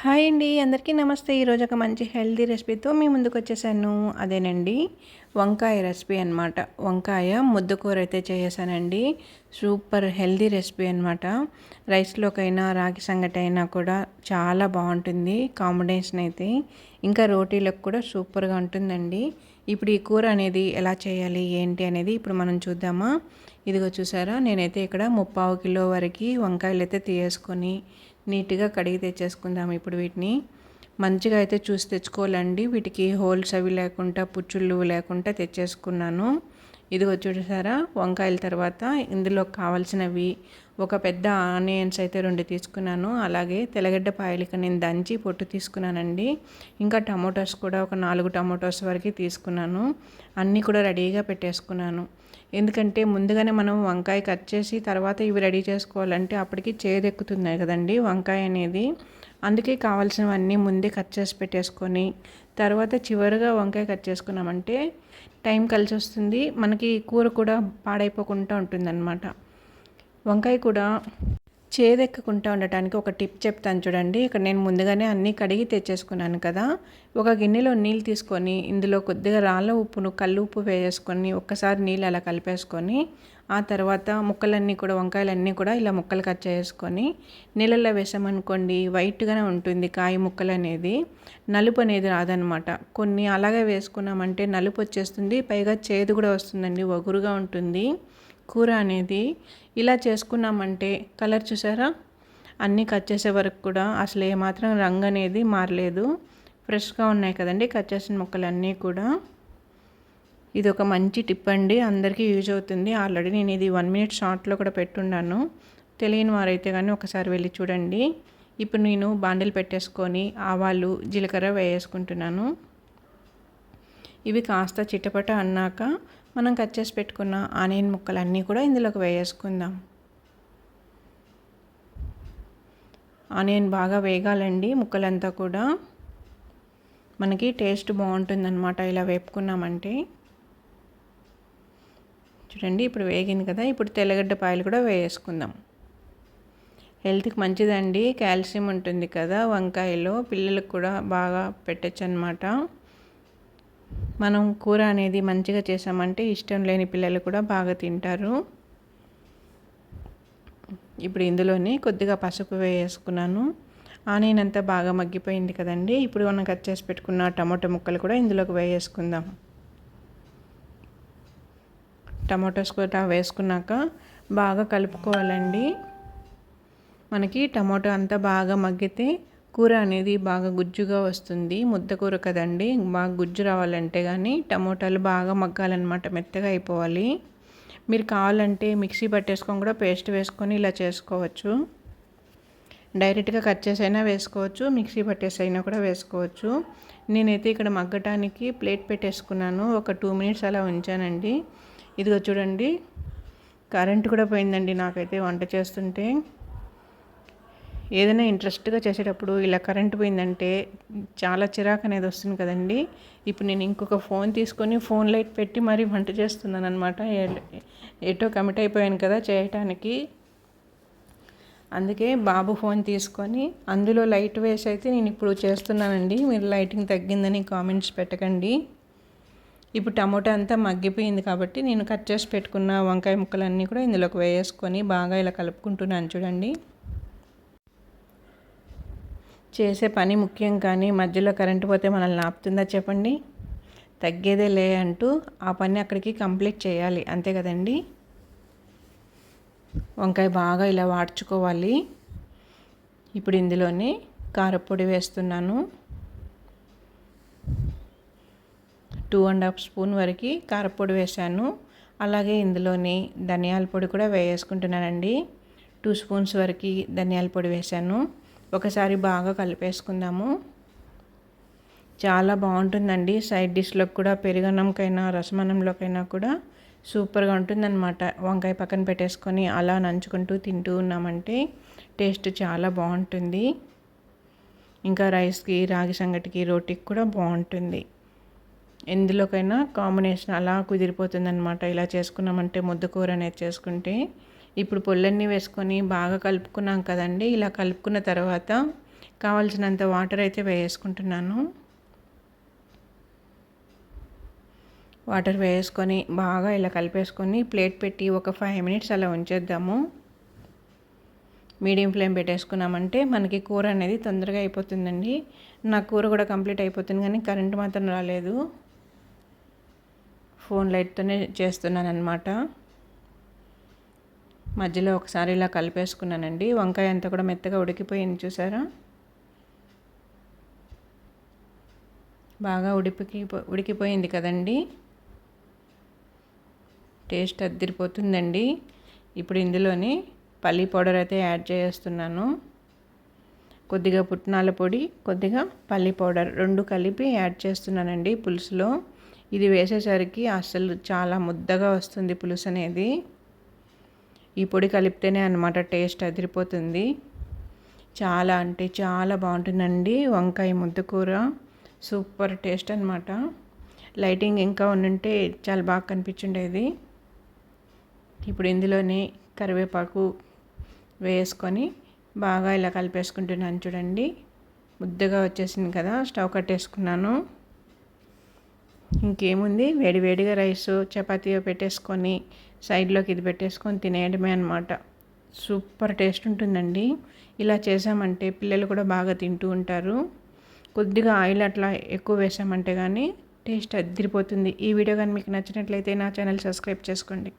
Hi అండి. అందరికీ నమస్తే. ఈరోజు ఒక మంచి హెల్తీ రెసిపీతో మీ ముందుకొచ్చేసాను. అదేనండి వంకాయ రెసిపీ అనమాట. వంకాయ ముద్దకూర అయితే చేసేసానండి. సూపర్ హెల్తీ రెసిపీ అనమాట. రైస్‌లోకైనా, రాగి సంగటి అయినా కూడా చాలా బాగుంటుంది కాంబినేషన్ అయితే. ఇంకా రోటీలకు కూడా సూపర్‌గా ఉంటుందండి. ఇప్పుడు ఈ కూర అనేది ఎలా చేయాలి, ఏంటి అనేది ఇప్పుడు మనం చూద్దామా? ఇదిగో చూసారా, నేనైతే ఇక్కడ 3/4 కిలో వరకు వంకాయలైతే తీసేసుకొని నీట్‌గా కడిగి తెచ్చేసుకుందాం. ఇప్పుడు వీటిని మంచిగా అయితే చూసి తెచ్చుకోవాలండి. వీటికి హోల్స్ అవి లేకుండా, పుచ్చుళ్ళు లేకుండా తెచ్చేసుకున్నాను. ఇదిగో చూసారా, వంకాయల తర్వాత ఇందులో కావాల్సినవి ఒక పెద్ద ఆనియన్స్ అయితే 2 తీసుకున్నాను. అలాగే తెల్లగడ్డ పాయలిక నేను దంచి పొట్టు తీసుకున్నానండి. ఇంకా టమోటాస్ కూడా ఒక 4 టమోటాస్ వరకు తీసుకున్నాను. అన్నీ కూడా రెడీగా పెట్టేసుకున్నాను. ఎందుకంటే ముందుగానే మనం వంకాయ కట్ చేసి తర్వాత ఇవి రెడీ చేసుకోవాలంటే అప్పటికి చేదెక్కుతుంది కదండి వంకాయ అనేది. అందుకే కావాల్సినవన్నీ ముందే కట్ చేసి పెట్టేసుకొని తర్వాత చివరిగా వంకాయ కట్ చేసుకున్నామంటే టైం కలిసి వస్తుంది. మనకి కూర కూడా పాడైపోకుండా ఉంటుందన్నమాట. వంకాయ కూడా చేదెక్కకుండా ఉండటానికి ఒక టిప్ చెప్తాను చూడండి. ఇక్కడ నేను ముందుగానే అన్నీ కడిగి తెచ్చేసుకున్నాను కదా. ఒక గిన్నెలో నీళ్ళు తీసుకొని ఇందులో కొద్దిగా రాళ్ళ ఉప్పును, కల్లు ఉప్పు వేసేసుకొని ఒక్కసారి నీళ్ళు అలా కలిపేసుకొని ఆ తర్వాత ముక్కలన్నీ కూడా, వంకాయలన్నీ కూడా ఇలా ముక్కలు కట్ చేసుకొని నీళ్ళల్లో వేసామనుకోండి వైట్గానే ఉంటుంది కాయ ముక్కలు అనేది. నలుపు అనేది రాదనమాట. కొన్ని అలాగే వేసుకున్నామంటే నలుపు వచ్చేస్తుంది, పైగా చేదు కూడా వస్తుందండి, వగురుగా ఉంటుంది కూర అనేది. ఇలా చేసుకున్నామంటే కలర్ చూసారా, అన్నీ కట్ చేసే వరకు కూడా అసలు ఏమాత్రం రంగు అనేది మారలేదు. ఫ్రెష్గా ఉన్నాయి కదండి కట్ చేసిన ముక్కలన్నీ కూడా. ఇది ఒక మంచి టిప్ అండి, అందరికీ యూజ్ అవుతుంది. ఆల్రెడీ నేను ఇది 1 మినిట్ షార్ట్లో కూడా పెట్టున్నాను. తెలియని వారైతే కానీ ఒకసారి వెళ్ళి చూడండి. ఇప్పుడు నేను బాండిల్ పెట్టేసుకొని ఆవాలు, జీలకర్ర వేసుకుంటున్నాను. ఇవి కాస్త చిటపట అన్నాక మనం కట్ చేసి పెట్టుకున్న ఆనియన్ ముక్కలన్నీ కూడా ఇందులోకి వేసుకుందాం. ఆనియన్ బాగా వేగాలండి, ముక్కలంతా కూడా మనకి టేస్ట్ బాగుంటుందన్నమాట ఇలా వేపుకున్నామంటే. చూడండి ఇప్పుడు వేగింది కదా. ఇప్పుడు తెల్లగడ్డ పాయలు కూడా వేసుకుందాం. హెల్త్కి మంచిదండి, కాల్షియం ఉంటుంది కదా వంకాయలో. పిల్లలకు కూడా బాగా పెట్టచ్చు అన్నమాట. మనం కూర అనేది మంచిగా చేసామంటే ఇష్టం లేని పిల్లలు కూడా బాగా తింటారు. ఇప్పుడు ఇందులోనే కొద్దిగా పసుపు వేసుకున్నాను. ఆనియన్ అంతా బాగా మగ్గిపోయింది కదండి. ఇప్పుడు మనం కట్ చేసి పెట్టుకున్న టమాటో ముక్కలు కూడా ఇందులోకి వేసుకుందాం. టమాటోస్ కూడా వేసుకున్నాక బాగా కలుపుకోవాలండి. మనకి టమాటో అంతా బాగా మగ్గితే కూర అనేది బాగా గుజ్జుగా వస్తుంది. ముద్ద కూర కదండి, బాగా గుజ్జు రావాలంటే కానీ టమోటాలు బాగా మగ్గాలన్నమాట, మెత్తగా అయిపోవాలి. మీరు కావాలంటే మిక్సీ పట్టేసుకొని కూడా పేస్ట్ వేసుకొని ఇలా చేసుకోవచ్చు. డైరెక్ట్గా కట్ చేసి అయినా వేసుకోవచ్చు, మిక్సీ పట్టేసి అయినా కూడా వేసుకోవచ్చు. నేనైతే ఇక్కడ మగ్గటానికి ప్లేట్ పెట్టేసుకున్నాను. ఒక 2 మినిట్స్ అలా ఉంచానండి. ఇదిగో చూడండి, కరెంట్ కూడా పోయిందండి నాకైతే వంట చేస్తుంటే. ఏదైనా ఇంట్రెస్ట్గా చేసేటప్పుడు ఇలా కరెంట్ పోయిందంటే చాలా చిరాకు అనేది వస్తుంది కదండి. ఇప్పుడు నేను ఇంకొక ఫోన్ తీసుకొని ఫోన్ లైట్ పెట్టి మరీ వంట చేస్తున్నాను అనమాట. ఎటో కమిట్ అయిపోయాను కదా చేయటానికి. అందుకే బాబు ఫోన్ తీసుకొని అందులో లైట్ వేసి అయితే నేను ఇప్పుడు చేస్తున్నానండి. మీరు లైటింగ్ తగ్గిందని కామెంట్స్ పెట్టకండి. ఇప్పుడు టమోటా అంతా మగ్గిపోయింది కాబట్టి నేను కట్ చేసి పెట్టుకున్న వంకాయ ముక్కలన్నీ కూడా ఇందులోకి వేసుకొని బాగా ఇలా కలుపుకుంటున్నాను చూడండి. చేసే పని ముఖ్యం, కానీ మధ్యలో కరెంటు పోతే మనల్ని ఆపుతుందా చెప్పండి? తగ్గేదే లే అంటూ ఆ పని అక్కడికి కంప్లీట్ చేయాలి, అంతే కదండి. వంకాయ బాగా ఇలా వాడ్చుకోవాలి. ఇప్పుడు ఇందులోనే కారపొడి వేస్తున్నాను. 2.5 స్పూన్ వరకు కారపొడి వేసాను. అలాగే ఇందులోని ధనియాల పొడి కూడా వేసుకుంటున్నానండి. 2 స్పూన్స్ వరకు ధనియాల పొడి వేసాను. ఒకసారి బాగా కలిపేసుకుందాము. చాలా బాగుంటుందండి సైడ్ డిష్లోకి కూడా, పెరుగన్నంకైనా రసమన్నంలోకైనా కూడా సూపర్గా ఉంటుందన్నమాట. వంకాయ పక్కన పెట్టేసుకొని అలా నంచుకుంటూ తింటూ ఉన్నామంటే టేస్ట్ చాలా బాగుంటుంది. ఇంకా రైస్కి, రాగి సంగటికి, రోటీకి కూడా బాగుంటుంది. ఎందులోకైనా కాంబినేషన్ అలా కుదిరిపోతుందన్నమాట ఇలా చేసుకున్నామంటే, ముద్దకూర అనేది చేసుకుంటే. ఇప్పుడు పొళ్ళన్నీ వేసుకొని బాగా కలుపుకున్నాం కదండి. ఇలా కలుపుకున్న తర్వాత కావాల్సినంత వాటర్ అయితే వేసుకుంటున్నాను. వాటర్ వేసుకొని బాగా ఇలా కలిపేసుకొని ప్లేట్ పెట్టి ఒక 5 మినిట్స్ అలా ఉంచేద్దాము. మీడియం ఫ్లేమ్ పెట్టేసుకున్నామంటే మనకి కూర అనేది తొందరగా అయిపోతుందండి. నా కూర కూడా కంప్లీట్ అయిపోతుంది, కానీ కరెంట్ మాత్రం రాలేదు. ఫోన్ లైట్తోనే చేస్తున్నాను అనమాట. మధ్యలో ఒకసారి ఇలా కలిపేసుకున్నానండి. వంకాయ అంతా కూడా మెత్తగా ఉడికిపోయింది, చూసారా? బాగా ఉడికిపోయింది కదండి. టేస్ట్ అద్దిరిపోతుందండి. ఇప్పుడు ఇందులోని పల్లీ పౌడర్ అయితే యాడ్ చేస్తున్నాను. కొద్దిగా పుట్నాల పొడి, కొద్దిగా పల్లీ పౌడర్ 2 కలిపి యాడ్ చేస్తున్నానండి పులుసులో. ఇది వేసేసరికి అసలు చాలా ముద్దగా వస్తుంది పులుసు అనేది. ఈ పొడి కలిపితేనే అన్నమాట టేస్ట్ అదిరిపోతుంది. చాలా అంటే చాలా బాగుంటుందండి వంకాయ ముద్దకూర. సూపర్ టేస్ట్ అనమాట. లైటింగ్ ఇంకా ఉండుంటే చాలా బాగా కనిపించుండేది. ఇప్పుడు ఇందులోనే కరివేపాకు వేసుకొని బాగా ఇలా కలిపేసుకుంటున్నాను. చూడండి, ముద్దగా వచ్చేసింది కదా. స్టవ్ కట్టేసుకున్నాను. ఇంకేముంది, వేడివేడిగా రైస్ చపాతీయో పెట్టేసుకొని సైడ్లోకి ఇది పెట్టేసుకొని తినేయడమే అనమాట. సూపర్ టేస్ట్ ఉంటుందండి. ఇలా చేసామంటే పిల్లలు కూడా బాగా తింటూ ఉంటారు. కొద్దిగా ఆయిల్ అట్లా ఎక్కువ వేసామంటే కానీ టేస్ట్ అదిరిపోతుంది. ఈ వీడియో కానీ మీకు నచ్చినట్లయితే నా ఛానల్ సబ్స్క్రైబ్ చేసుకోండి.